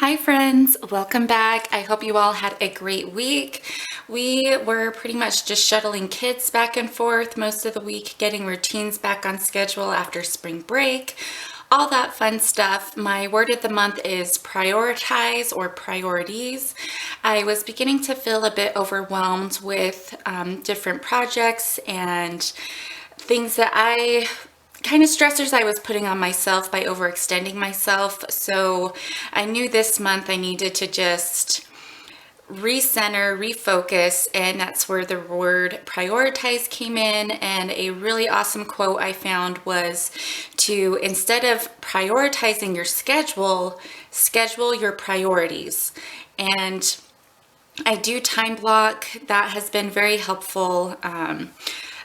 Hi friends, welcome back. I hope you all had a great week. We were pretty much just shuttling kids back and forth most of the week, getting routines back on schedule after spring break, all that fun stuff. My word of the month is prioritize or priorities. I was beginning to feel a bit overwhelmed with different projects and things that stressors I was putting on myself by overextending myself. So I knew this month I needed to just recenter, refocus, and that's where the word prioritize came in. And a really awesome quote I found was to, instead of prioritizing your schedule, schedule your priorities. And I do time block. That has been very helpful.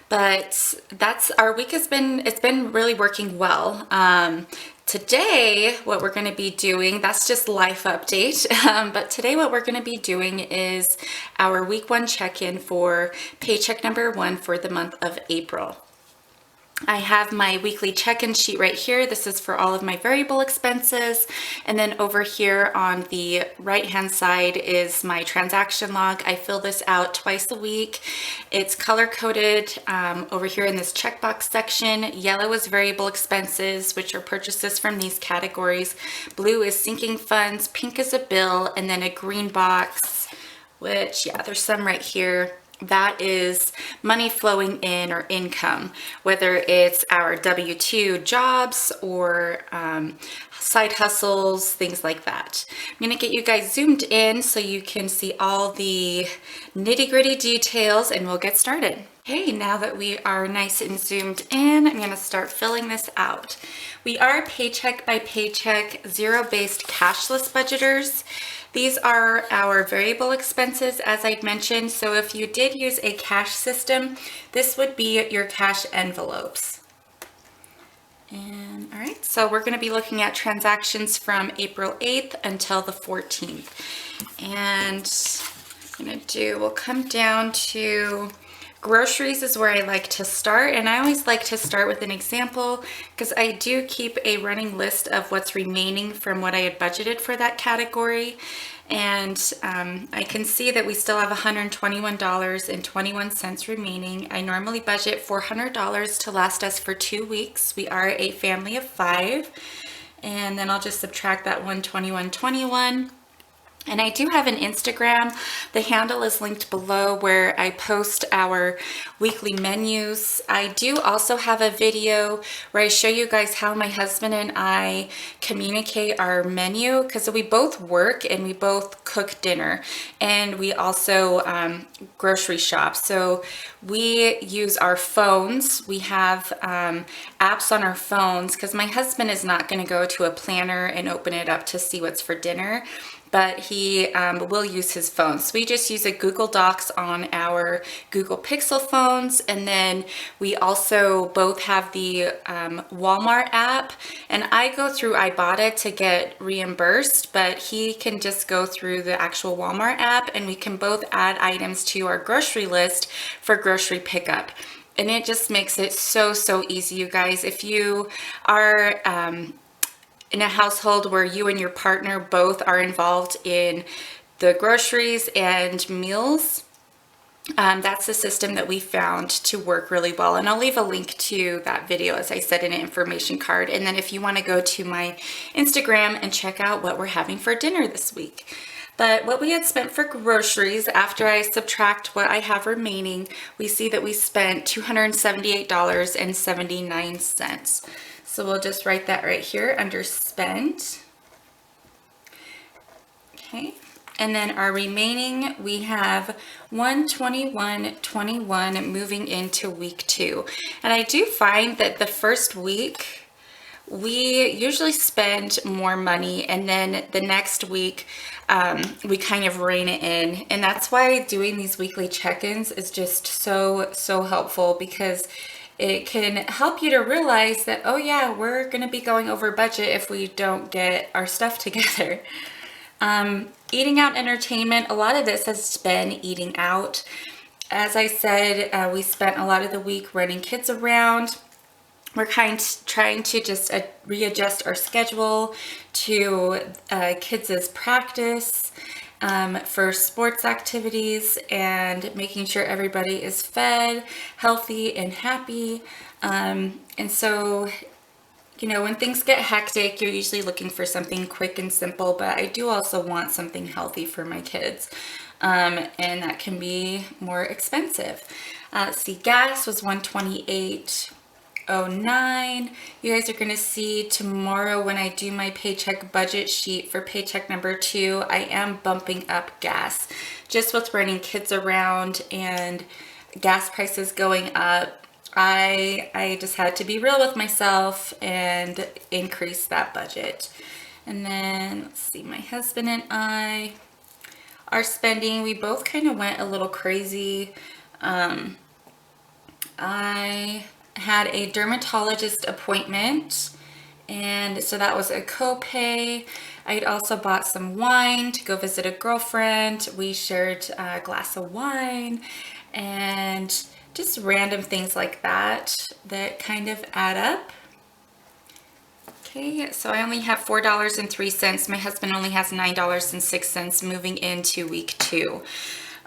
But our week it's been really working well. Today, what we're going to be doing, that's just life update. But today what we're going to be doing is our week 1 check-in for paycheck number 1 for the month of April. I have my weekly check-in sheet right here. This is for all of my variable expenses. And then over here on the right-hand side is my transaction log. I fill this out twice a week. It's color-coded over here in this checkbox section. Yellow is variable expenses, which are purchases from these categories. Blue is sinking funds. Pink is a bill. And then a green box, which, yeah, there's some right here. That is money flowing in or income, whether it's our W-2 jobs or side hustles, things like that. I'm going to get you guys zoomed in so you can see all the nitty-gritty details, and we'll get started. Okay, now that we are nice and zoomed in, I'm going to start filling this out. We are paycheck by paycheck, zero-based cashless budgeters. These are our variable expenses, as I mentioned. So if you did use a cash system, this would be your cash envelopes. And all right, so we're going to be looking at transactions from April 8th until the 14th. And we'll come down to groceries is where I like to start, and I always like to start with an example because I do keep a running list of what's remaining from what I had budgeted for that category. And I can see that we still have $121.21 remaining. I normally budget $400 to last us for 2 weeks. We are a family of 5. And then I'll just subtract that $121.21. And I do have an Instagram. The handle is linked below where I post our weekly menus. I do also have a video where I show you guys how my husband and I communicate our menu, because we both work and we both cook dinner, and we also grocery shop. So we use our phones. We have apps on our phones because my husband is not going to go to a planner and open it up to see what's for dinner, but he will use his phone. So we just use a Google Docs on our Google Pixel phones. And then we also both have the Walmart app, and I go through Ibotta to get reimbursed, but he can just go through the actual Walmart app, and we can both add items to our grocery list for grocery pickup. And it just makes it so easy, you guys. If you are in a household where you and your partner both are involved in the groceries and meals, that's a system that we found to work really well. And I'll leave a link to that video, as I said, in an information card. And then if you want to go to my Instagram and check out what we're having for dinner this week. But what we had spent for groceries, after I subtract what I have remaining, we see that we spent $278.79. So we'll just write that right here under spent. Okay, and then our remaining, we have $121.21 moving into week 2. And I do find that the first week, we usually spend more money, and then the next week, we kind of rein it in. And that's why doing these weekly check-ins is just so helpful, because it can help you to realize that, oh yeah, we're going to be going over budget if we don't get our stuff together. Eating out entertainment, a lot of this has been eating out. As I said, we spent a lot of the week running kids around. we're trying to just readjust our schedule to kids' practice for sports activities, and making sure everybody is fed, healthy, and happy. And so, you know, when things get hectic, you're usually looking for something quick and simple, but I do also want something healthy for my kids. And that can be more expensive. Let's see, gas was $128.09. You guys are going to see tomorrow when I do my paycheck budget sheet for paycheck number 2, I am bumping up gas. Just with running kids around and gas prices going up, I just had to be real with myself and increase that budget. And then, let's see, my husband and I, our spending, we both kind of went a little crazy. I had a dermatologist appointment, and so that was a copay. I'd also bought some wine to go visit a girlfriend. We shared a glass of wine, and just random things like that that kind of add up. Okay, so I only have $4.03. My husband only has $9.06 moving into week 2.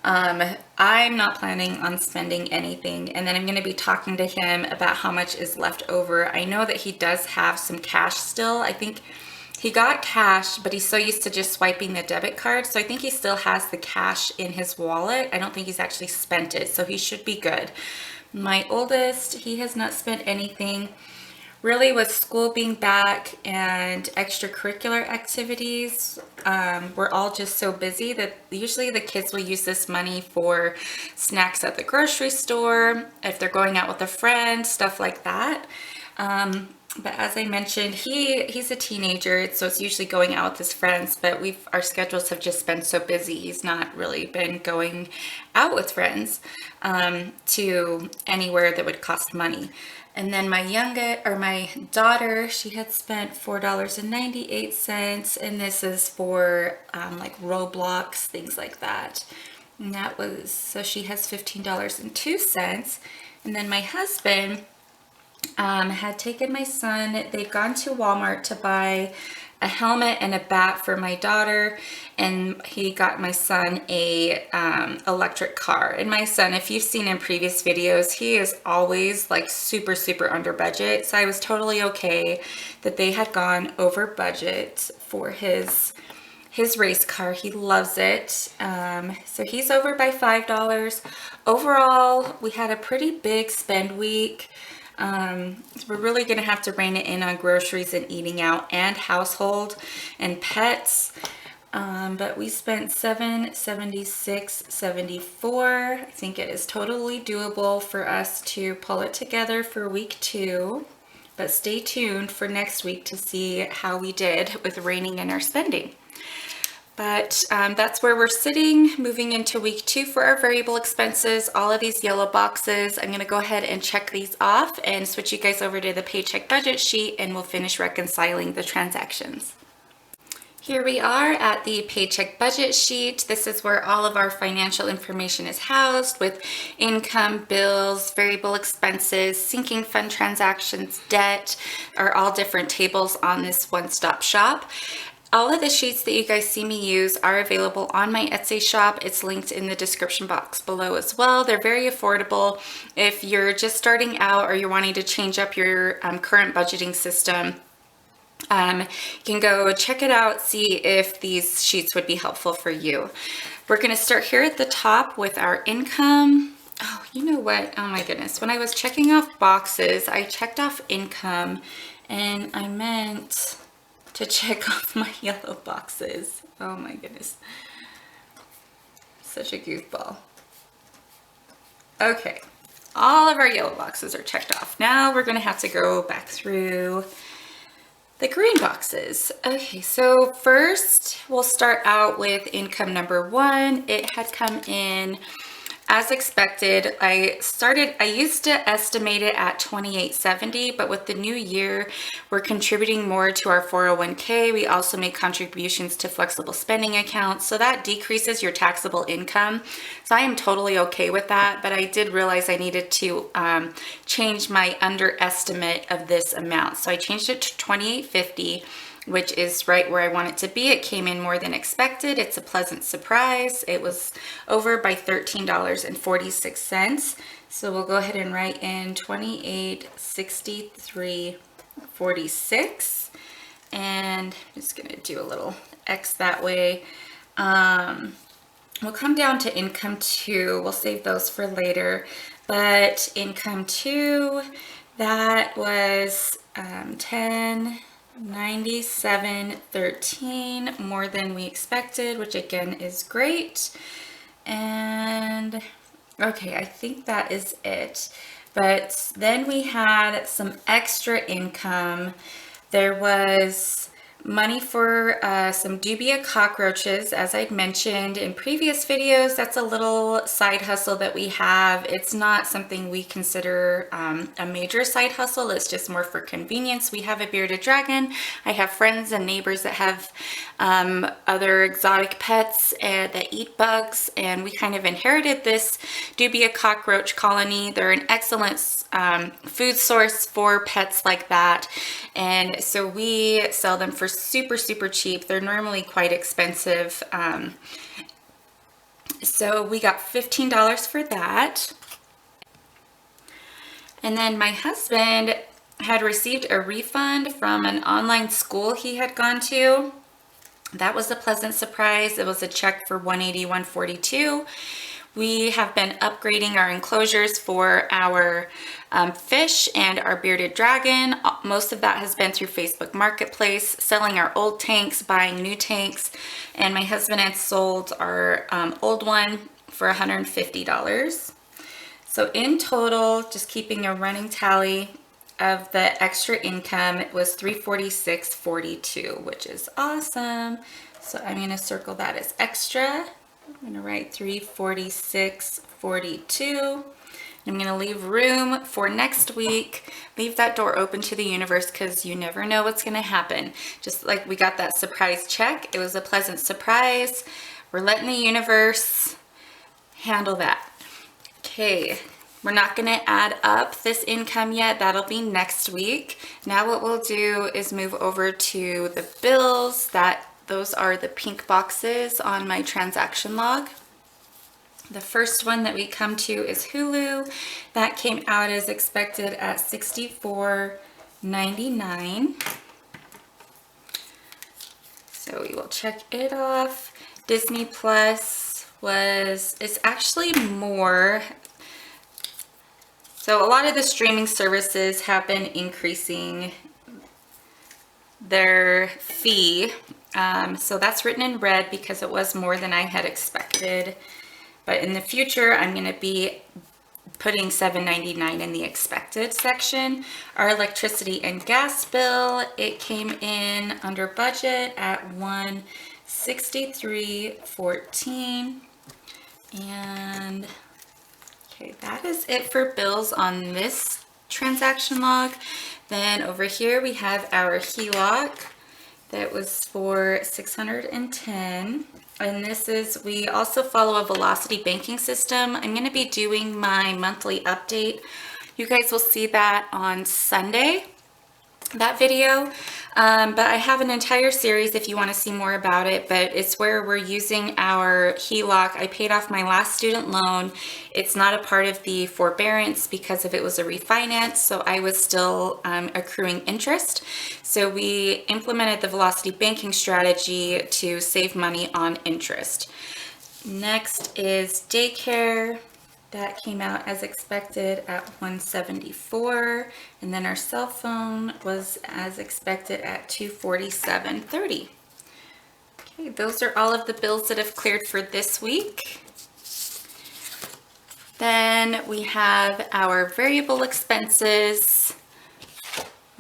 I'm not planning on spending anything, and then I'm going to be talking to him about how much is left over. I know that he does have some cash still. I think he got cash, but he's so used to just swiping the debit card, so I think he still has the cash in his wallet. I don't think he's actually spent it, so he should be good. My oldest, he has not spent anything. Really, with school being back and extracurricular activities, we're all just so busy that usually the kids will use this money for snacks at the grocery store, if they're going out with a friend, stuff like that. But as I mentioned, he's a teenager, so it's usually going out with his friends, but our schedules have just been so busy. He's not really been going out with friends to anywhere that would cost money. And then my daughter, she had spent $4.98, and this is for like Roblox, things like that. And that was, so she has $15.02. And then my husband had taken my son, they'd gone to Walmart to buy a helmet and a bat for my daughter, and he got my son a electric car. And my son, if you've seen in previous videos, he is always like super under budget, so I was totally okay that they had gone over budget for his race car. He loves it. So he's over by $5. Overall, we had a pretty big spend week. We're really going to have to rein it in on groceries and eating out and household and pets. But we spent $776.74. I think it is totally doable for us to pull it together for week 2. But stay tuned for next week to see how we did with reining in our spending. But that's where we're sitting moving into week 2 for our variable expenses. All of these yellow boxes, I'm going to go ahead and check these off and switch you guys over to the paycheck budget sheet, and we'll finish reconciling the transactions. Here we are at the paycheck budget sheet. This is where all of our financial information is housed, with income, bills, variable expenses, sinking fund transactions, debt, are all different tables on this one-stop shop. All of the sheets that you guys see me use are available on my Etsy shop. It's linked in the description box below as well. They're very affordable. If you're just starting out or you're wanting to change up your current budgeting system, you can go check it out, see if these sheets would be helpful for you. We're going to start here at the top with our income. Oh, you know what? Oh my goodness. When I was checking off boxes, I checked off income, and I meant to check off my yellow boxes. Oh my goodness. Such a goofball. Okay. All of our yellow boxes are checked off. Now we're going to have to go back through the green boxes. Okay, so first we'll start out with income number 1. It had come in as expected, I used to estimate it at $28.70, but with the new year, we're contributing more to our 401k. We also make contributions to flexible spending accounts, so that decreases your taxable income. So I am totally okay with that, but I did realize I needed to change my underestimate of this amount. So I changed it to $28.50. Which is right where I want it to be. It came in more than expected. It's a pleasant surprise. It was over by $13.46. So we'll go ahead and write in $28.63.46. And I'm just gonna do a little X that way. We'll come down to income 2. We'll save those for later. But income 2, that was 97.13, more than we expected, which again is great. And okay, I think that is it. But then we had some extra income. There was money for some dubia cockroaches, as I'd mentioned in previous videos. That's a little side hustle that we have. It's not something we consider a major side hustle. It's just more for convenience. We have a bearded dragon. I have friends and neighbors that have other exotic pets that eat bugs, and we kind of inherited this dubia cockroach colony. They're an excellent food source for pets like that, and so we sell them for super cheap. They're normally quite expensive, so we got $15 for that. And then my husband had received a refund from an online school he had gone to. That was a pleasant surprise. It was a check for $181.42. We have been upgrading our enclosures for our fish and our bearded dragon. Most of that has been through Facebook Marketplace, selling our old tanks, buying new tanks, and my husband had sold our old one for $150. So in total, just keeping a running tally of the extra income, it was $346.42, which is awesome. So I'm going to circle that as extra. I'm going to write $346.42. I'm going to leave room for next week. Leave that door open to the universe, because you never know what's going to happen. Just like we got that surprise check. It was a pleasant surprise. We're letting the universe handle that. Okay, we're not going to add up this income yet. That'll be next week. Now what we'll do is move over to the bills. Those are the pink boxes on my transaction log. The first one that we come to is Hulu. That came out as expected at $64.99. So we will check it off. Disney Plus it's actually more. So a lot of the streaming services have been increasing their fee. So that's written in red because it was more than I had expected. But in the future, I'm going to be putting $7.99 in the expected section. Our electricity and gas bill, it came in under budget at $163.14. And okay, that is it for bills on this transaction log. Then over here we have our HELOC. That was for $610. And we also follow a velocity banking system. I'm going to be doing my monthly update. You guys will see that on Sunday, that video. But I have an entire series if you want to see more about it, but it's where we're using our HELOC. I paid off my last student loan. It's not a part of the forbearance because if it was a refinance, so I was still accruing interest. So we implemented the velocity banking strategy to save money on interest. Next is daycare. That came out as expected at $174, and then our cell phone was as expected at $247.30. Okay, those are all of the bills that have cleared for this week. Then we have our variable expenses,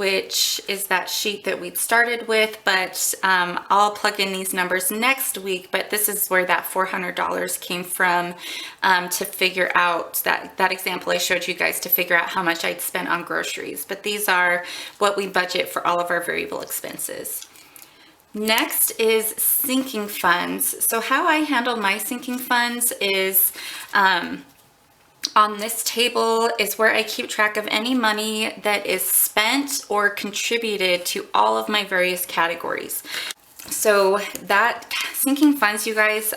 which is that sheet that we'd started with, but I'll plug in these numbers next week. But this is where that $400 came from, to figure out that example I showed you guys, to figure out how much I'd spent on groceries. But these are what we budget for all of our variable expenses. Next is sinking funds. So how I handle my sinking funds is, on this table is where I keep track of any money that is spent or contributed to all of my various categories. So that sinking funds, you guys,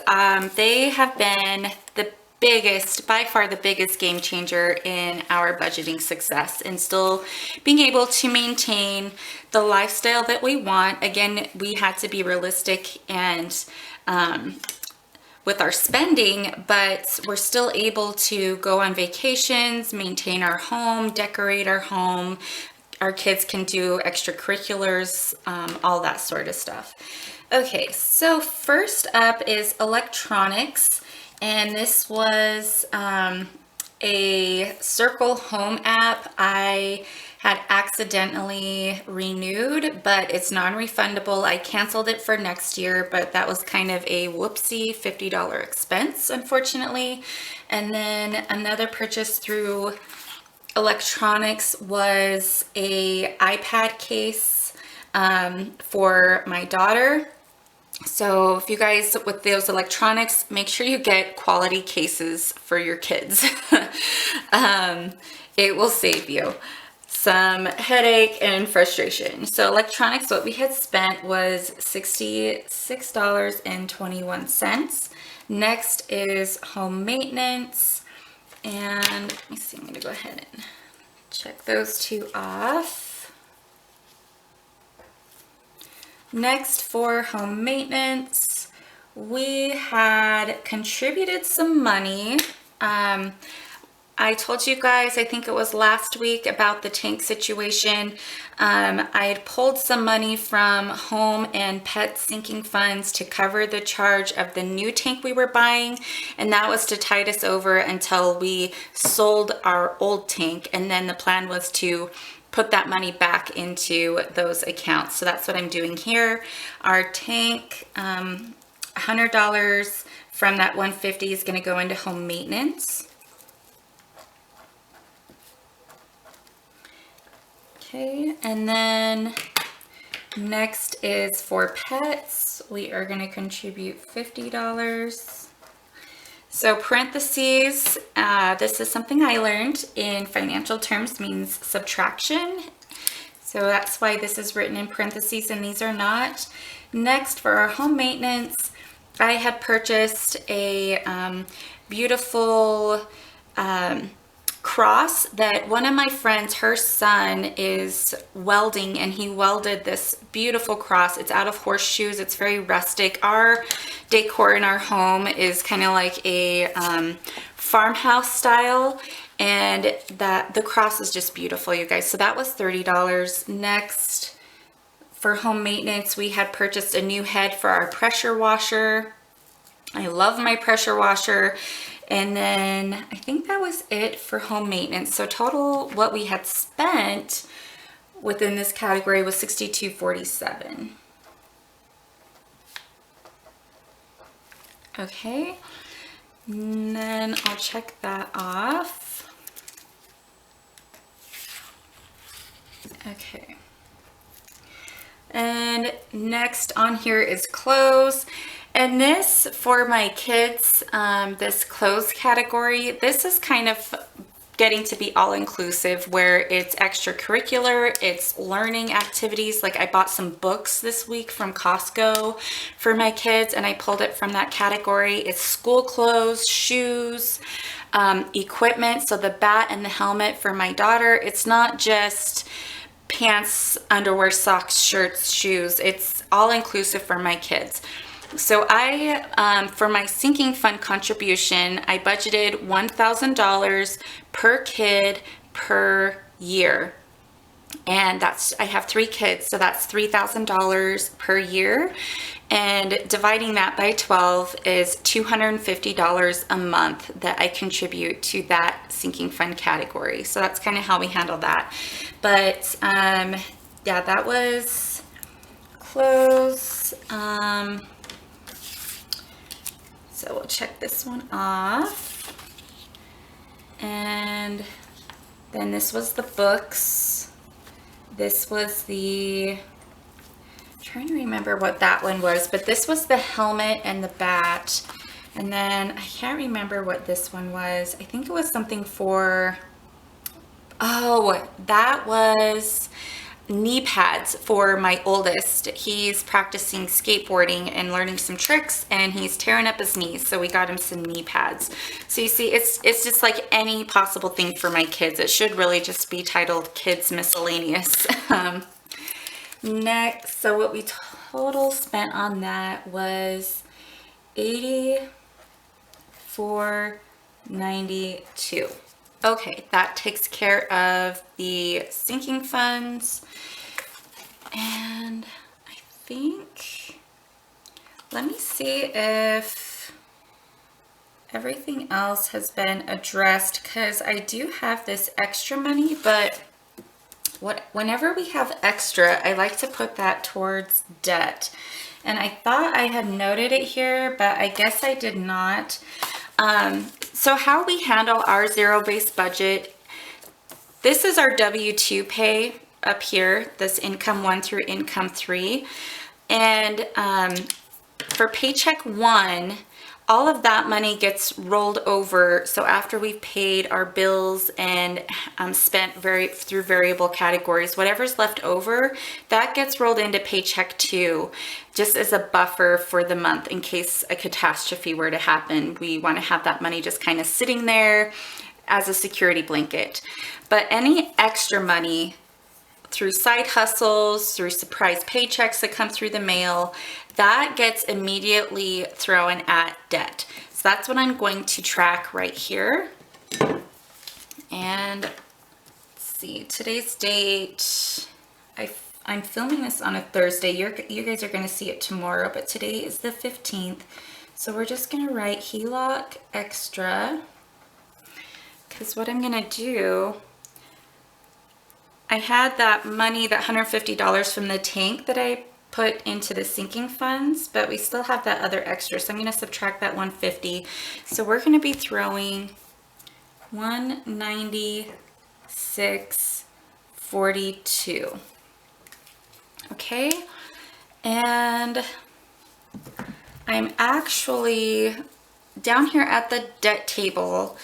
they have been the biggest, by far the biggest game changer in our budgeting success, and still being able to maintain the lifestyle that we want. Again, we had to be realistic and with our spending, but we're still able to go on vacations, maintain our home, decorate our home. Our kids can do extracurriculars, all that sort of stuff. Okay, so first up is electronics, and this was a Circle Home app I had accidentally renewed, but it's non-refundable. I canceled it for next year, but that was kind of a whoopsie $50 expense, unfortunately. And then another purchase through electronics was a iPad case for my daughter. So if you guys, with those electronics, make sure you get quality cases for your kids. It will save you some headache and frustration. So electronics, what we had spent was $66.21. Next is home maintenance. And let me see, I'm gonna go ahead and check those two off. Next, for home maintenance, we had contributed some money. I told you guys, I think it was last week, about the tank situation. I had pulled some money from home and pet sinking funds to cover the charge of the new tank we were buying, and that was to tide us over until we sold our old tank, and then the plan was to put that money back into those accounts. So that's what I'm doing here. Our tank, $100 from that $150 is going to go into home maintenance. Okay, and then next is for pets. We are going to contribute $50. So parentheses, this is something I learned in financial terms, means subtraction. So that's why this is written in parentheses and these are not. Next, for our home maintenance, I had purchased a beautiful cross that one of my friends, her son is welding, and he welded this beautiful cross. It's out of horseshoes. It's very rustic. Our decor in our home is kind of like a farmhouse style, and the cross is just beautiful, you guys. So that was $30. Next, for home maintenance, we had purchased a new head for our pressure washer. I love my pressure washer. And then I think that was it for home maintenance. So total, what we had spent within this category was $62.47. Okay, and then I'll check that off. Okay. And next on here is clothes. And this, for my kids, this clothes category, this is kind of getting to be all-inclusive, where it's extracurricular, it's learning activities. Like I bought some books this week from Costco for my kids, and I pulled it from that category. It's school clothes, shoes, equipment, so the bat and the helmet for my daughter. It's not just pants, underwear, socks, shirts, shoes. It's all-inclusive for my kids. So I, for my sinking fund contribution, I budgeted $1,000 per kid per year. And that's, I have 3 kids, so that's $3,000 per year. And dividing that by 12 is $250 a month that I contribute to that sinking fund category. So that's kind of how we handle that. But yeah, that was close. So we'll check this one off. And then this was the books. This was the, I'm trying to remember what that one was, but this was the helmet and the bat. And then I can't remember what this one was. I think it was something for, oh, that was knee pads for my oldest. He's practicing skateboarding and learning some tricks, and he's tearing up his knees, so we got him some knee pads. So you see, it's just like any possible thing for my kids. It should really just be titled Kids Miscellaneous. Next, so what we total spent on that was $84.92. Okay, that takes care of the sinking funds. And I think, let me see if everything else has been addressed, because I do have this extra money, but whenever we have extra, I like to put that towards debt. And I thought I had noted it here, but I guess I did not. So how we handle our zero-based budget, this is our W-2 pay up here, this income 1 through income 3. And for paycheck 1, all of that money gets rolled over. So after we've paid our bills and spent through variable categories, whatever's left over, that gets rolled into paycheck 2, just as a buffer for the month in case a catastrophe were to happen. We want to have that money just kind of sitting there as a security blanket. But any extra money through side hustles, through surprise paychecks that come through the mail, that gets immediately thrown at debt. So that's what I'm going to track right here. And let's see, today's date, I'm filming this on a Thursday. You guys are going to see it tomorrow, but today is the 15th. So we're just going to write HELOC extra, because what I'm going to do, I had that money, that $150 from the tank that I put into the sinking funds, but we still have that other extra. So I'm going to subtract that $150. So we're going to be throwing $196.42. Okay. And I'm actually down here at the debt table.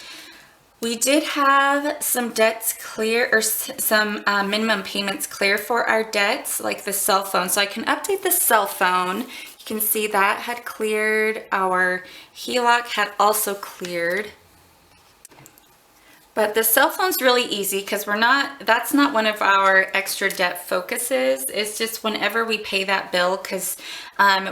We did have some debts clear, or some minimum payments clear for our debts, like the cell phone. So I can update the cell phone. You can see that had cleared. Our HELOC had also cleared. But the cell phone's really easy because that's not one of our extra debt focuses. It's just whenever we pay that bill, because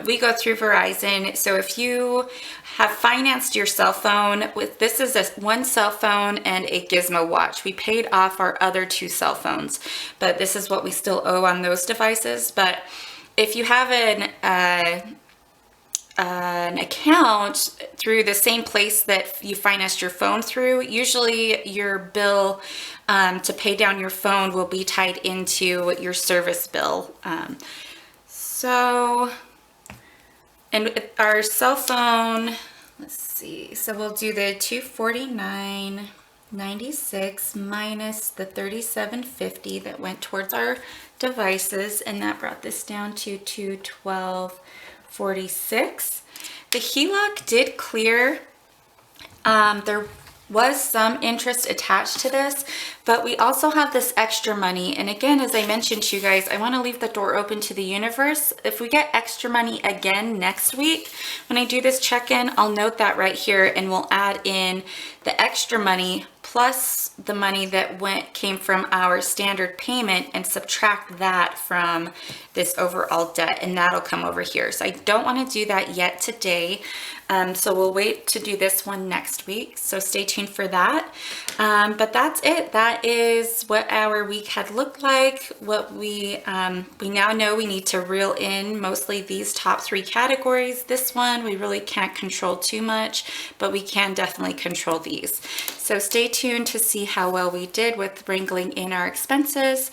we go through Verizon. So if you have financed your cell phone with, this is one cell phone and a Gizmo watch. We paid off our other 2 cell phones, but this is what we still owe on those devices. But if you have an account through the same place that you financed your phone through, usually your bill to pay down your phone will be tied into your service bill. And our cell phone, let's see, so we'll do the $249.96 minus the $37.50 that went towards our devices, and that brought this down to $212.46. The HELOC did clear. There was some interest attached to this, but we also have this extra money. And again, as I mentioned to you guys, I want to leave the door open to the universe. If we get extra money again next week, when I do this check-in, I'll note that right here, and we'll add in the extra money plus the money that came from our standard payment and subtract that from this overall debt, and that'll come over here. So I don't want to do that yet today. So we'll wait to do this one next week. So stay tuned for that. But that's it. That is what our week had looked like. What we now know we need to reel in mostly these top 3 categories. This one we really can't control too much, but we can definitely control these. So stay tuned tuned to see how well we did with wrangling in our expenses.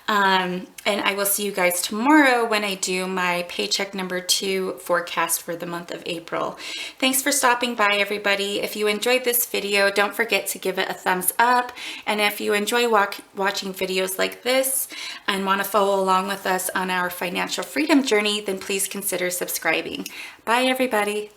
And I will see you guys tomorrow when I do my paycheck number 2 forecast for the month of April. Thanks for stopping by, everybody. If you enjoyed this video, don't forget to give it a thumbs up. And if you enjoy watching videos like this and want to follow along with us on our financial freedom journey, then please consider subscribing. Bye, everybody.